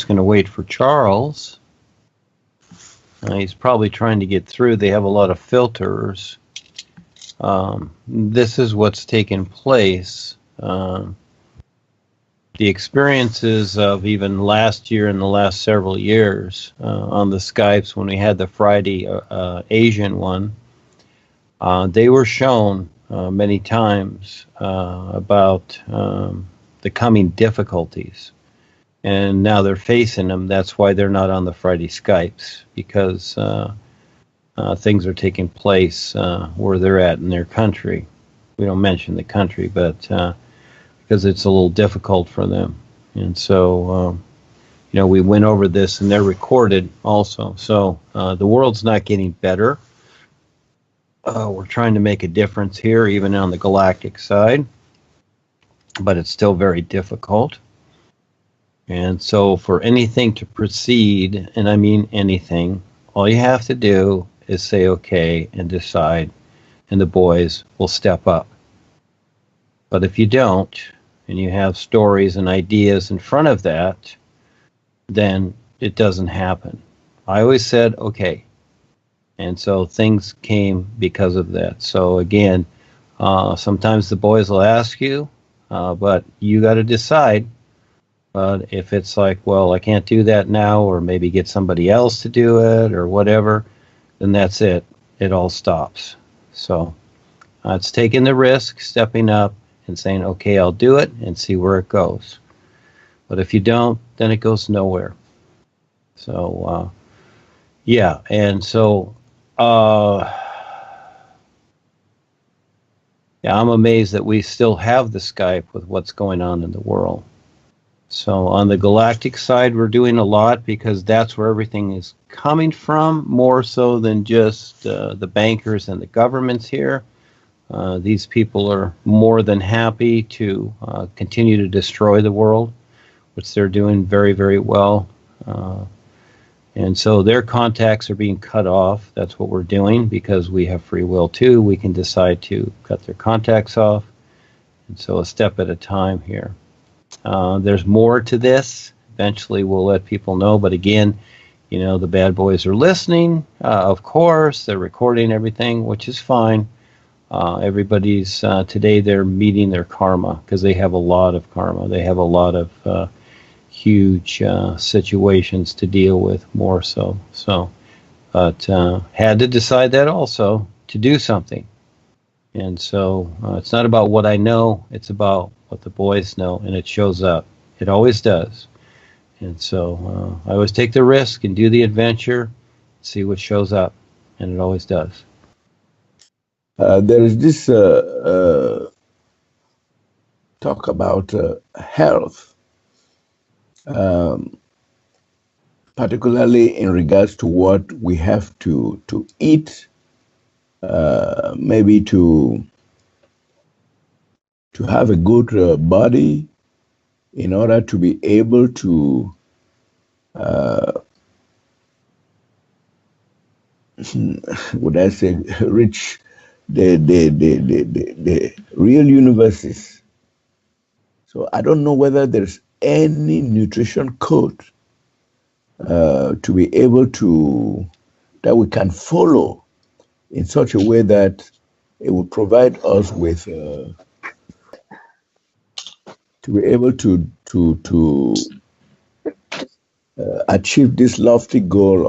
just going to wait for Charles. He's probably trying to get through. They have a lot of filters. This is what's taken place. The experiences of even last year and the last several years on the Skypes when we had the Friday Asian one, they were shown many times about the coming difficulties. And now they're facing them. That's why they're not on the Friday Skypes, because things are taking place where they're at in their country. We don't mention the country, but because it's a little difficult for them. And so, we went over this, and they're recorded also. So the world's not getting better. We're trying to make a difference here, even on the galactic side, but it's still very difficult. And so for anything to proceed, and I mean anything, all you have to do is say okay and decide, and the boys will step up. But if you don't, and you have stories and ideas in front of that, then it doesn't happen. I always said okay. And so things came because of that. So again, sometimes the boys will ask you, but you got to decide. But if it's like, well, I can't do that now, or maybe get somebody else to do it, or whatever, then that's it. It all stops. So it's taking the risk, stepping up, and saying, okay, I'll do it, and see where it goes. But if you don't, then it goes nowhere. So, yeah, and so, yeah, I'm amazed that we still have the Skype with what's going on in the world. So on the galactic side, we're doing a lot because that's where everything is coming from, more so than just the bankers and the governments here. These people are more than happy to continue to destroy the world, which they're doing very, very well. And so their contacts are being cut off. That's what we're doing because we have free will too. We can decide to cut their contacts off. And so a step at a time here. There's more to this. Eventually we'll let people know. But again, the bad boys are listening. Of course, they're recording everything, which is fine. Everybody's, today they're meeting their karma because they have a lot of karma. They have a lot of huge situations to deal with, more so. But had to decide that also to do something. And so it's not about what I know, it's about what the boys know, and it shows up. It always does. And so I always take the risk and do the adventure, see what shows up, and it always does. There is this talk about health, particularly in regards to what we have to eat, maybe to have a good body in order to be able to would I say reach the real universes. So I don't know whether there's any nutrition code to be able to, that we can follow in such a way that it will provide us with to be able to achieve this lofty goal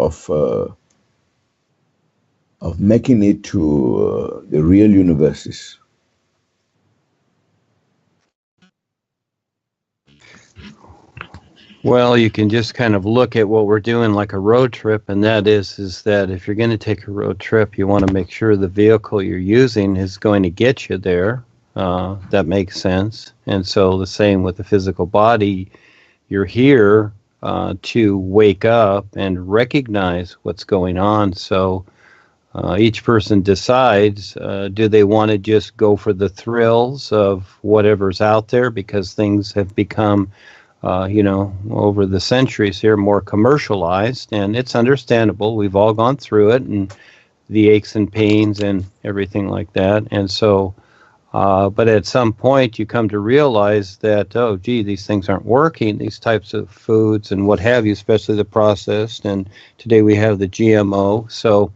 of making it to the real universes. Well, you can just kind of look at what we're doing like a road trip, and that is that if you're going to take a road trip, you want to make sure the vehicle you're using is going to get you there. That makes sense. And so the same with the physical body. You're here to wake up and recognize what's going on. So each person decides, do they want to just go for the thrills of whatever's out there because things have become, over the centuries here, more commercialized, and it's understandable. We've all gone through it, and the aches and pains and everything like that. And so But at some point, you come to realize that, oh, gee, these things aren't working, these types of foods and what have you, especially the processed. And today we have the GMO. So,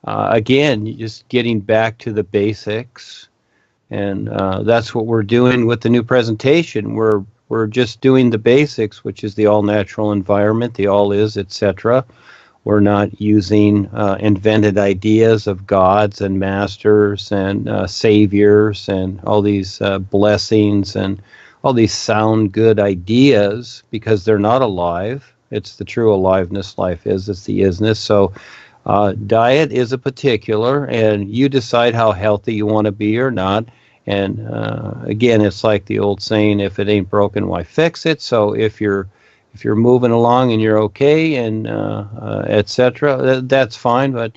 again, just getting back to the basics. And that's what we're doing with the new presentation. We're just doing the basics, which is the all-natural environment, the all-is, etc. We're not using invented ideas of gods and masters and saviors and all these blessings and all these sound good ideas because they're not alive. It's the true aliveness life is. It's the isness. So diet is a particular, and you decide how healthy you want to be or not. And again, it's like the old saying, if it ain't broken, why fix it? So if you're moving along and you're okay and etc., that's fine. But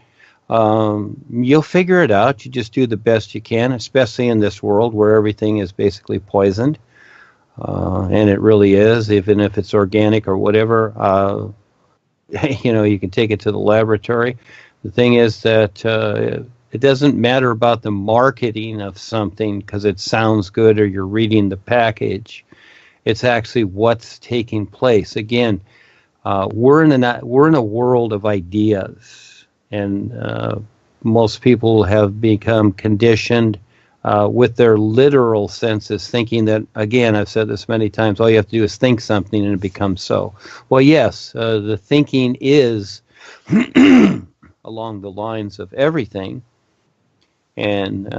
you'll figure it out. You just do the best you can, especially in this world where everything is basically poisoned. And it really is, even if it's organic or whatever. You can take it to the laboratory. The thing is that it doesn't matter about the marketing of something because it sounds good or you're reading the package. It's actually what's taking place. Again, we're in a world of ideas, and most people have become conditioned with their literal senses, thinking that, again, I've said this many times, all you have to do is think something and it becomes so. Well, yes, the thinking is along the lines of everything. And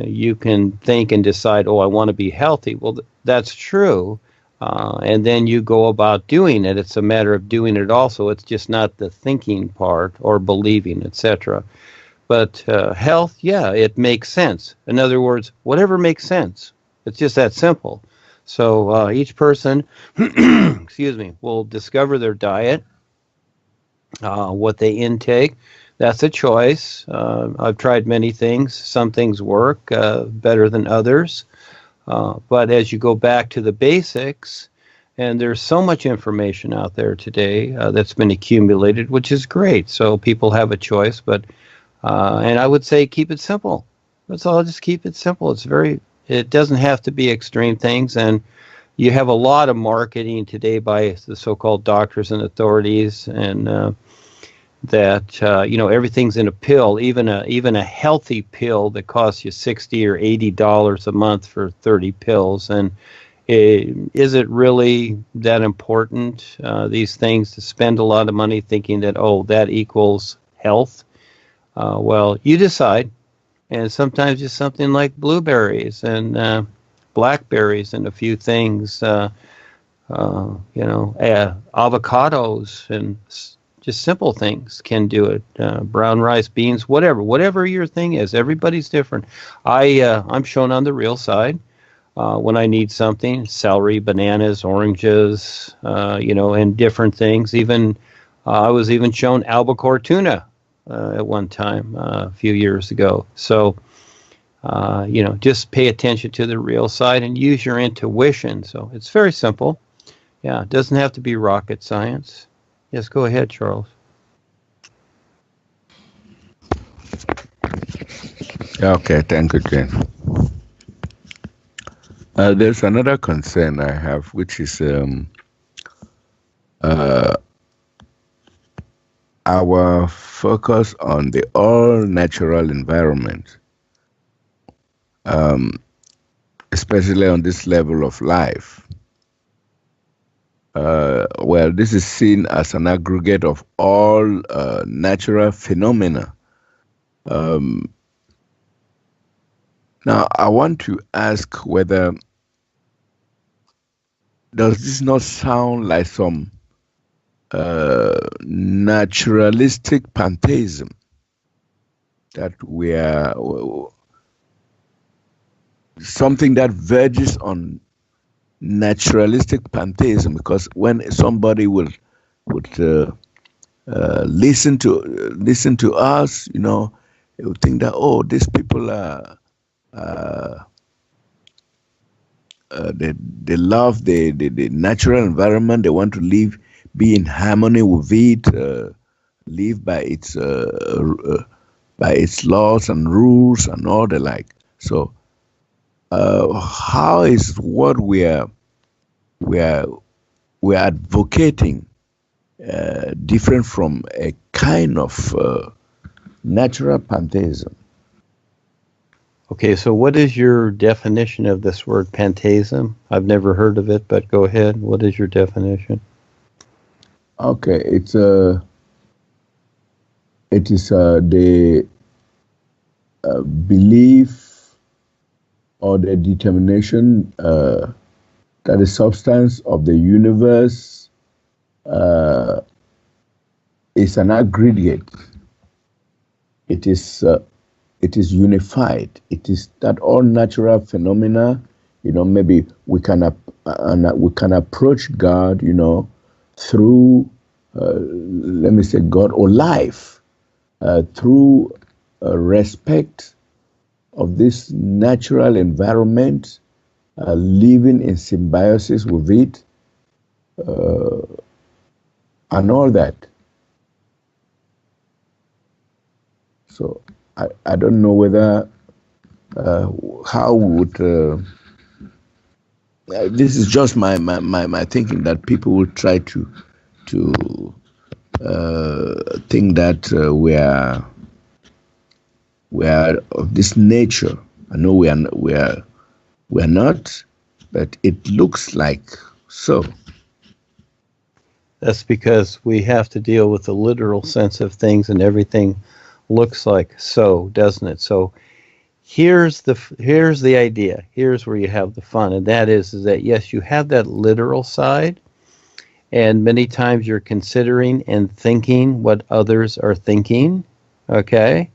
you can think and decide, oh, I want to be healthy. Well, that's true. And then you go about doing it. It's a matter of doing it also. It's just not the thinking part or believing, etc. But health, yeah, it makes sense. In other words, whatever makes sense. It's just that simple. So each person, excuse me, will discover their diet, what they intake. That's a choice. I've tried many things. Some things work better than others. But as you go back to the basics, and there's so much information out there today that's been accumulated, which is great. So people have a choice. But and I would say keep it simple. That's all. Just keep it simple. It doesn't have to be extreme things. And you have a lot of marketing today by the so-called doctors and authorities, and that everything's in a pill, even a healthy pill that costs you $60 or $80 a month for 30 pills. And is it really that important? These things, to spend a lot of money thinking that that equals health. Well, you decide. And sometimes just something like blueberries and blackberries and a few things, avocados and just simple things can do it. Brown rice, beans, whatever your thing is. Everybody's different. I'm shown on the real side when I need something: celery, bananas, oranges, and different things. Even I was even shown albacore tuna at one time a few years ago. So just pay attention to the real side and use your intuition. So it's very simple. Yeah, it doesn't have to be rocket science. Yes, go ahead, Charles. Okay, thank you, Jane. There's another concern I have, which is our focus on the all-natural environment, especially on this level of life. Well, this is seen as an aggregate of all natural phenomena. Now, I want to ask whether, does this not sound like some naturalistic pantheism, that we are something that verges on naturalistic pantheism? Because when somebody would listen to us, they would think that, these people are they love the natural environment. They want to be in harmony with it, live by its laws and rules and all the like. So how is what we are we are advocating different from a kind of natural pantheism? Okay, so what is your definition of this word pantheism? I've never heard of it, but go ahead. What is your definition? Okay, it is the belief or the determination that the substance of the universe is an aggregate. It is unified. It is that all natural phenomena, maybe we can approach God, through let me say God or life through respect of this natural environment, living in symbiosis with it, and all that. So I don't know whether how would this is just my thinking that people will try to think that we are of this nature. I know we are not, but it looks like so. That's because we have to deal with the literal sense of things, and everything looks like so, doesn't it? So here's the idea. Here's where you have the fun, and that is that yes, you have that literal side, and many times you're considering and thinking what others are thinking. Okay.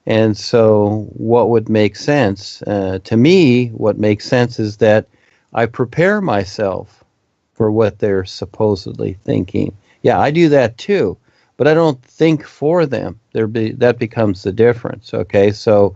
And so what would make sense to me, what makes sense is that I prepare myself for what they're supposedly thinking. Yeah, I do that too, but I don't think for them. That becomes the difference. Okay, so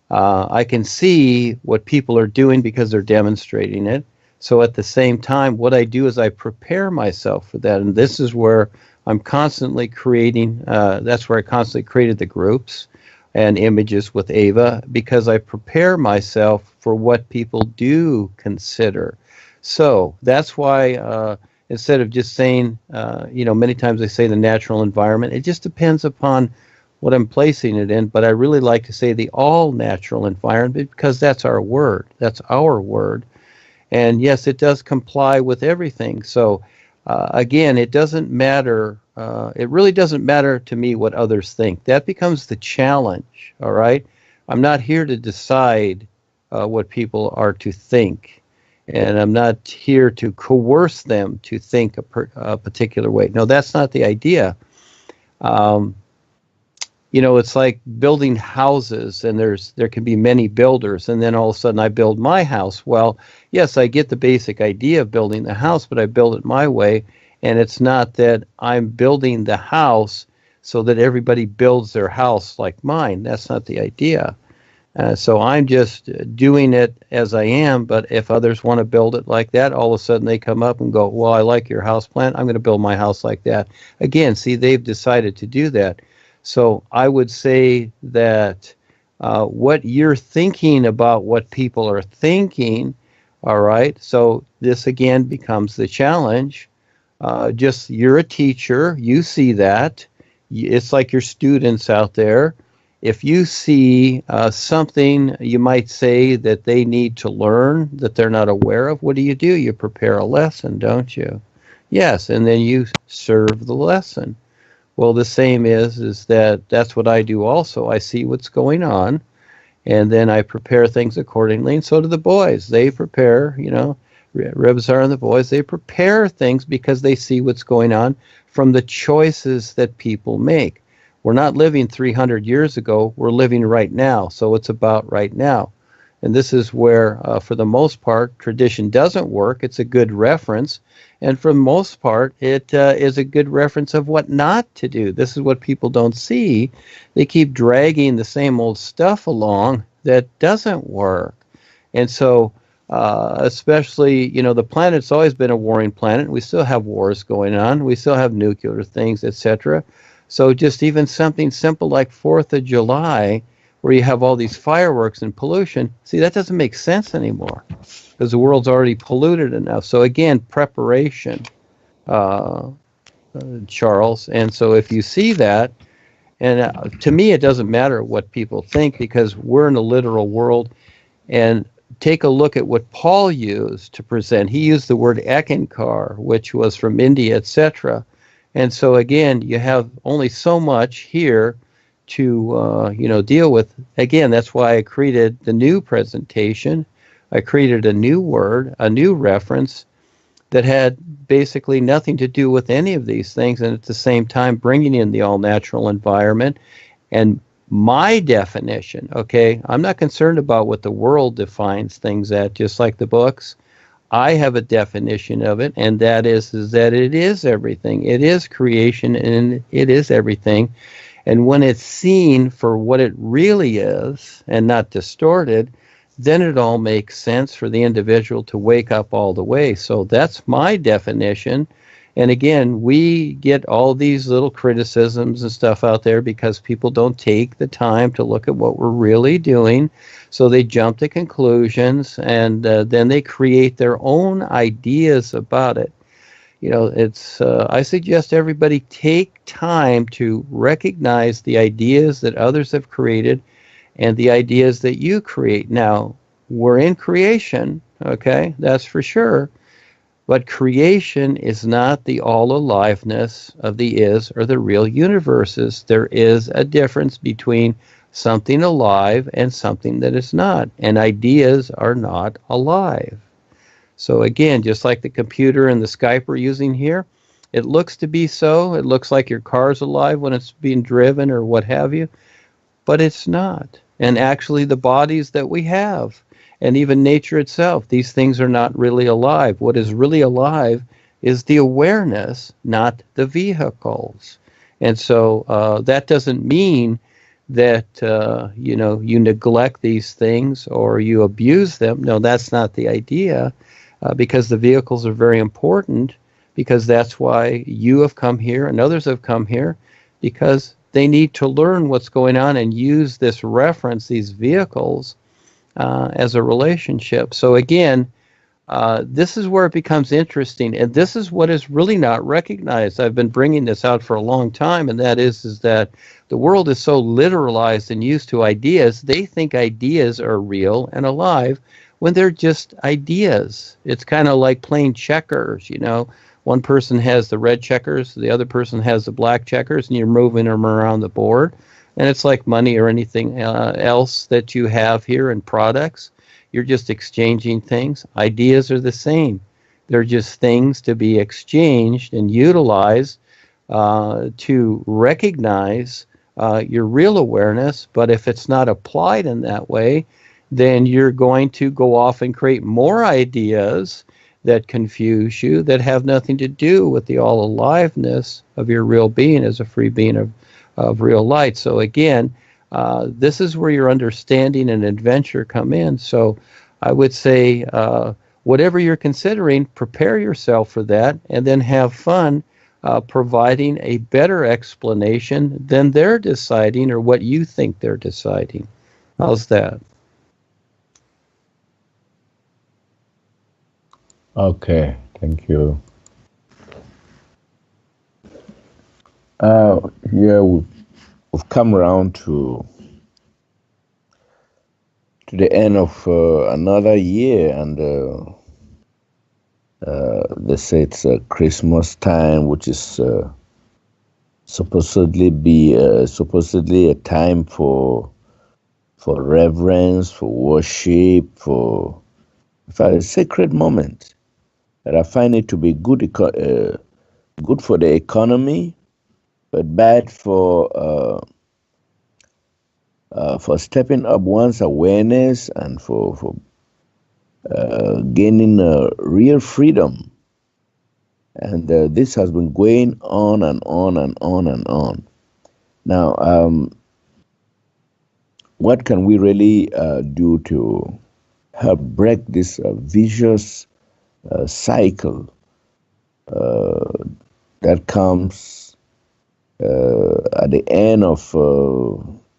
I can see what people are doing because they're demonstrating it. So at the same time, what I do is I prepare myself for that. And this is where I'm constantly creating, that's where I constantly created the groups and images with Ava, because I prepare myself for what people do consider. So that's why instead of just saying, many times they say the natural environment, it just depends upon what I'm placing it in, but I really like to say the all natural environment because that's our word. That's our word. And yes, it does comply with everything. So again, it doesn't matter. It really doesn't matter to me what others think. That becomes the challenge. All right. I'm not here to decide what people are to think, and I'm not here to coerce them to think a particular way. No, that's not the idea. It's like building houses, and there can be many builders, and then all of a sudden I build my house. Well, yes, I get the basic idea of building the house, but I build it my way, and it's not that I'm building the house so that everybody builds their house like mine. That's not the idea. So I'm just doing it as I am, but if others want to build it like that, all of a sudden they come up and go, well, I like your house plan. I'm going to build my house like that. Again, see, they've decided to do that. So I would say that what you're thinking about what people are thinking, all right, so this again becomes the challenge. Just you're a teacher, you see that. It's like your students out there. If you see something you might say that they need to learn that they're not aware of, what do? You prepare a lesson, don't you? Yes, and then you serve the lesson. Well, the same is that's what I do also. I see what's going on, and then I prepare things accordingly, and so do the boys. They prepare, Rebzar and the boys, they prepare things because they see what's going on from the choices that people make. We're not living 300 years ago. We're living right now, so it's about right now. And this is where, for the most part, tradition doesn't work. It's a good reference. And for the most part, it is a good reference of what not to do. This is what people don't see. They keep dragging the same old stuff along that doesn't work. And so, especially, the planet's always been a warring planet. We still have wars going on. We still have nuclear things, etc. So just even something simple like 4th of July, where you have all these fireworks and pollution. See, that doesn't make sense anymore because the world's already polluted enough. So again, preparation, uh, Charles. And so if you see that, and to me, it doesn't matter what people think because we're in a literal world. And take a look at what Paul used to present. He used the word ekankar, which was from India, etc. And so again, you have only so much here to deal with. Again, that's why I created the new presentation. I created a new word, a new reference that had basically nothing to do with any of these things, and at the same time bringing in the all-natural environment. And my definition, okay, I'm not concerned about what the world defines things at, just like the books. I have a definition of it, and that is that it is everything. It is creation, and it is everything. And when it's seen for what it really is and not distorted, then it all makes sense for the individual to wake up all the way. So that's my definition. And again, we get all these little criticisms and stuff out there because people don't take the time to look at what we're really doing. So they jump to conclusions, and then they create their own ideas about it. I suggest everybody take time to recognize the ideas that others have created and the ideas that you create. Now, we're in creation, okay, that's for sure, but creation is not the all-aliveness of the is or the real universes. There is a difference between something alive and something that is not, and ideas are not alive. So again, just like the computer and the Skype we're using here, it looks to be so. It looks like your car's alive when it's being driven or what have you, but it's not. And actually the bodies that we have and even nature itself, these things are not really alive. What is really alive is the awareness, not the vehicles. And so that doesn't mean that you neglect these things or you abuse them. No, that's not the idea, because the vehicles are very important, because that's why you have come here and others have come here, because they need to learn what's going on and use this reference, these vehicles, as a relationship. So again, this is where it becomes interesting, and this is what is really not recognized. I've been bringing this out for a long time, and that is that the world is so literalized and used to ideas. They think ideas are real and alive when they're just ideas. It's kind of like playing checkers, One person has the red checkers, the other person has the black checkers, and you're moving them around the board. And it's like money or anything else that you have here in products. You're just exchanging things. Ideas are the same. They're just things to be exchanged and utilized to recognize your real awareness. But if it's not applied in that way, then you're going to go off and create more ideas that confuse you, that have nothing to do with the all-aliveness of your real being as a free being of real light. So again, this is where your understanding and adventure come in. So I would say, whatever you're considering, prepare yourself for that, and then have fun providing a better explanation than they're deciding or what you think they're deciding. How's that? Okay, thank you. Yeah, we've come around to the end of another year, and they say it's Christmas time, which is supposedly a time for reverence, for worship, for a sacred moment. And I find it to be good for the economy, but bad for stepping up one's awareness and for gaining real freedom. And this has been going on and on and on and on. Now, what can we really do to help break this vicious cycle that comes at the end of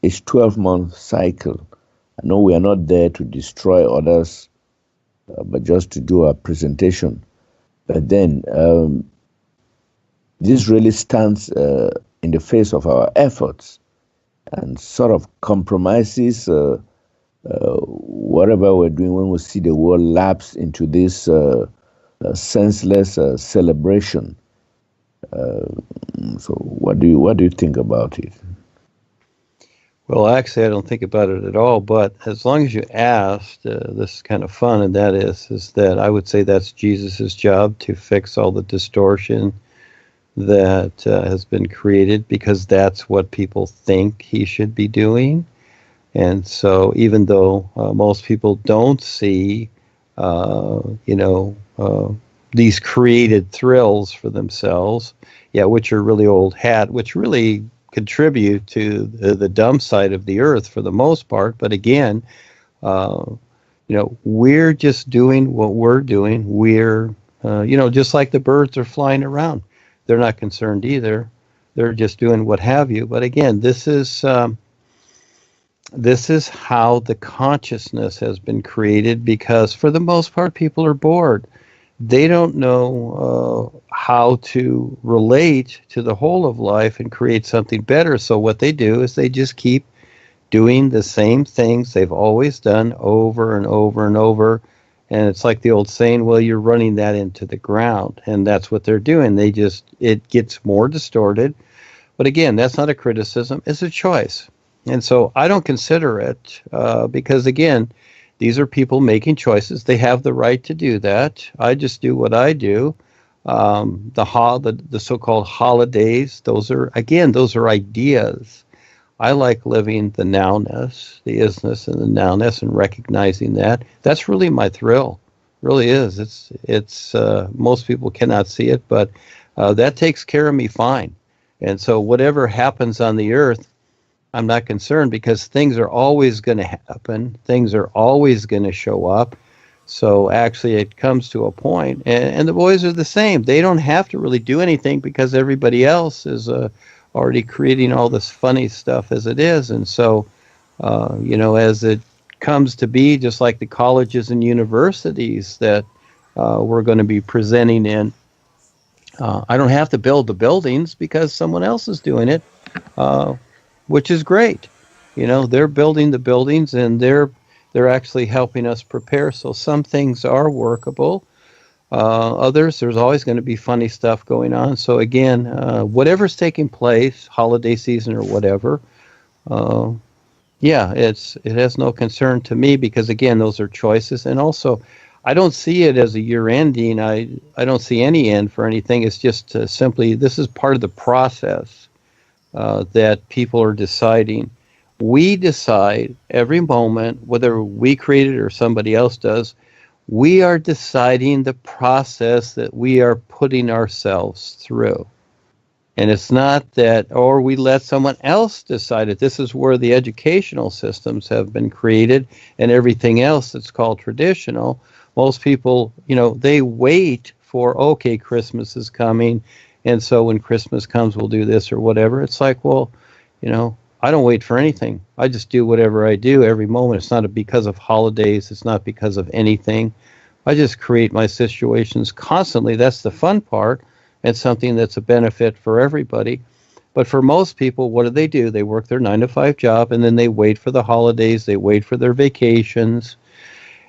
each 12-month cycle. I know we are not there to destroy others, but just to do a presentation. But then this really stands in the face of our efforts and sort of compromises whatever we're doing when we see the world lapse into this senseless celebration. So what do you think about it? Well, actually, I don't think about it at all. But as long as you asked, this is kind of fun, and that is that I would say that's Jesus's job to fix all the distortion that has been created, because that's what people think he should be doing. And so, even though most people don't see, these created thrills for themselves, which are really old hat, which really contribute to the dumb side of the earth for the most part. But again, we're just doing what we're doing. We're, just like the birds are flying around. They're not concerned either. They're just doing what have you. But again, this is how the consciousness has been created, because for the most part, people are bored. They don't know how to relate to the whole of life and create something better. So what they do is they just keep doing the same things they've always done over and over and over. And it's like the old saying, well, you're running that into the ground. And that's what they're doing. It gets more distorted. But again, that's not a criticism. It's a choice. And so I don't consider it because, again, these are people making choices. They have the right to do that. I just do what I do. The so-called holidays, those are ideas. I like living the nowness, the isness and the nowness, and recognizing that. That's really my thrill. Really is. It's most people cannot see it, but that takes care of me fine. And so whatever happens on the earth, I'm not concerned, because things are always going to happen. Things are always going to show up. So actually it comes to a point, and the boys are the same. They don't have to really do anything, because everybody else is already creating all this funny stuff as it is. And so, as it comes to be, just like the colleges and universities that we're going to be presenting in, I don't have to build the buildings because someone else is doing it. Which is great. They're building the buildings, and they're actually helping us prepare. So some things are workable. Others, there's always going to be funny stuff going on. So again, whatever's taking place, holiday season or whatever, it has no concern to me, because again, those are choices. And also, I don't see it as a year ending. I don't see any end for anything. It's just simply, this is part of the process. That people are deciding. We decide every moment, whether we create it or somebody else does, we are deciding the process that we are putting ourselves through. And it's not that, or we let someone else decide it. This is where the educational systems have been created, and everything else that's called traditional. Most people, they wait for, okay, Christmas is coming, and so when Christmas comes, we'll do this or whatever. It's like, well, I don't wait for anything. I just do whatever I do every moment. It's not because of holidays. It's not because of anything. I just create my situations constantly. That's the fun part, and something that's a benefit for everybody. But for most people, what do? They work their 9-to-5 job, and then they wait for the holidays. They wait for their vacations.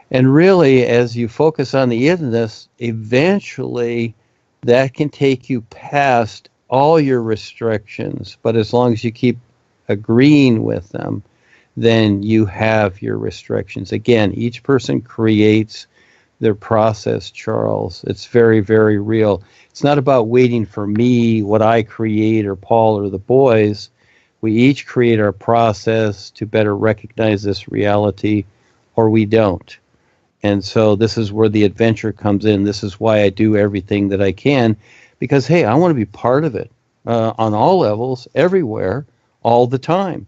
And really, as you focus on the illness, eventually that can take you past all your restrictions. But as long as you keep agreeing with them, then you have your restrictions. Again, each person creates their process, Charles. It's very, very real. It's not about waiting for me, what I create, or Paul, or the boys. We each create our process to better recognize this reality, or we don't. And so this is where the adventure comes in. This is why I do everything that I can, because, hey, I want to be part of it on all levels, everywhere, all the time,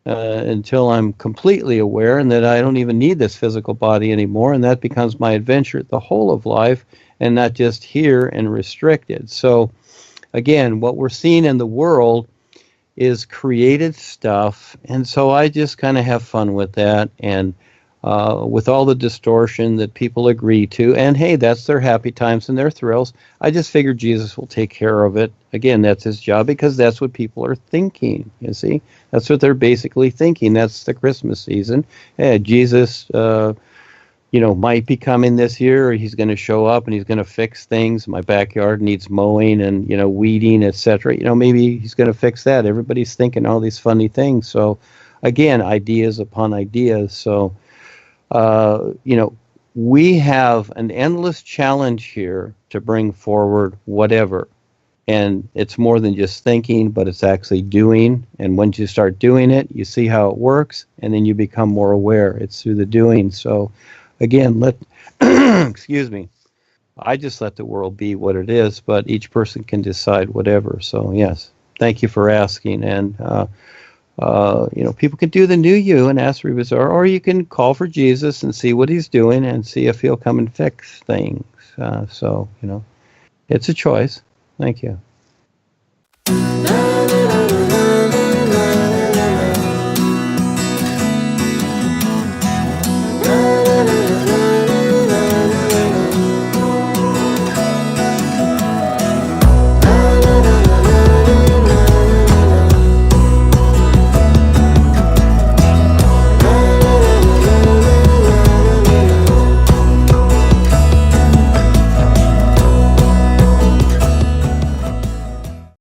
until I'm completely aware and that I don't even need this physical body anymore. And that becomes my adventure the whole of life, and not just here and restricted. So again, what we're seeing in the world is created stuff, and so I just kind of have fun with that, and with all the distortion that people agree to, and hey, that's their happy times and their thrills. I just figured Jesus will take care of it. Again, that's his job, because that's what people are thinking, you see. That's what they're basically thinking. That's the Christmas season. Hey, Jesus, might be coming this year, or he's going to show up and he's going to fix things. My backyard needs mowing and, weeding, etc. Maybe he's going to fix that. Everybody's thinking all these funny things. So, again, ideas upon ideas. So, we have an endless challenge here to bring forward whatever. And it's more than just thinking, but it's actually doing. And once you start doing it, you see how it works, and then you become more aware. It's through the doing. So, again, excuse me, I just let the world be what it is, but each person can decide whatever. So, yes, thank you for asking. And, people can do the new you and ask for bizarre, or you can call for Jesus and see what he's doing and see if he'll come and fix things. So, it's a choice. Thank you.